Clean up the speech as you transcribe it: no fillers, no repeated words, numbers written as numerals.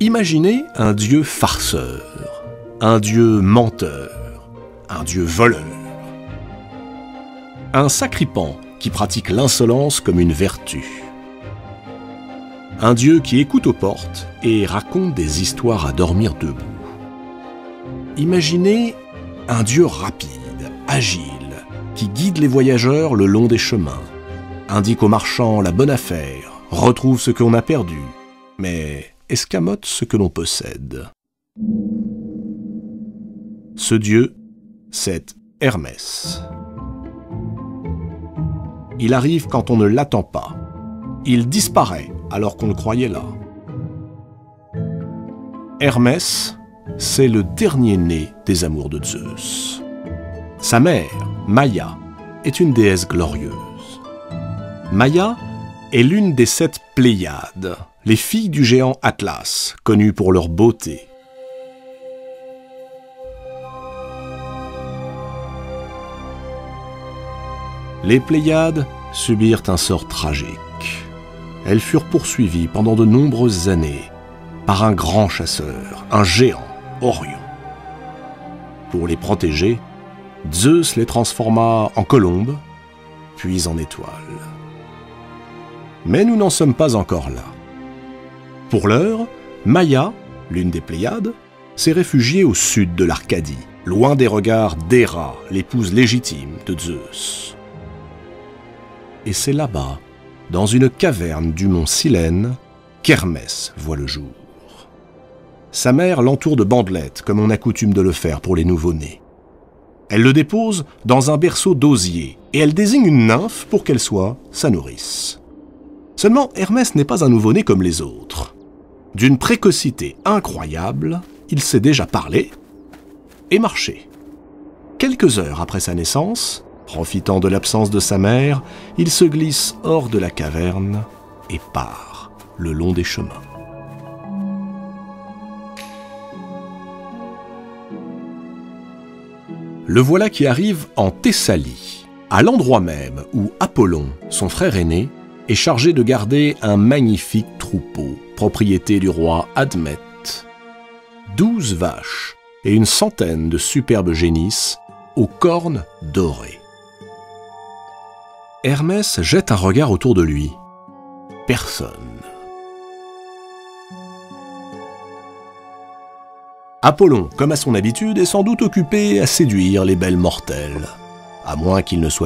Imaginez un dieu farceur, un dieu menteur, un dieu voleur. Un sacripant qui pratique l'insolence comme une vertu. Un dieu qui écoute aux portes et raconte des histoires à dormir debout. Imaginez un dieu rapide, agile, qui guide les voyageurs le long des chemins, indique aux marchands la bonne affaire, retrouve ce qu'on a perdu, mais escamote ce que l'on possède. Ce dieu, c'est Hermès. Il arrive quand on ne l'attend pas. Il disparaît alors qu'on le croyait là. Hermès, c'est le dernier-né des amours de Zeus. Sa mère, Maïa, est une déesse glorieuse. Maïa est l'une des 7 Pléiades, les filles du géant Atlas, connues pour leur beauté. Les Pléiades subirent un sort tragique. Elles furent poursuivies pendant de nombreuses années par un grand chasseur, un géant, Orion. Pour les protéger, Zeus les transforma en colombes, puis en étoiles. Mais nous n'en sommes pas encore là. Pour l'heure, Maïa, l'une des Pléiades, s'est réfugiée au sud de l'Arcadie, loin des regards d'Héra, l'épouse légitime de Zeus. Et c'est là-bas, dans une caverne du mont Silène, qu'Hermès voit le jour. Sa mère l'entoure de bandelettes, comme on a coutume de le faire pour les nouveau-nés. Elle le dépose dans un berceau d'osier, et elle désigne une nymphe pour qu'elle soit sa nourrice. Seulement, Hermès n'est pas un nouveau-né comme les autres. D'une précocité incroyable, il sait déjà parler et marcher. Quelques heures après sa naissance, profitant de l'absence de sa mère, il se glisse hors de la caverne et part le long des chemins. Le voilà qui arrive en Thessalie, à l'endroit même où Apollon, son frère aîné, est chargé de garder un magnifique troupeau, propriété du roi Admète. 12 vaches et une centaine de superbes génisses aux cornes dorées. Hermès jette un regard autour de lui. Personne. Apollon, comme à son habitude, est sans doute occupé à séduire les belles mortelles, à moins qu'il ne soit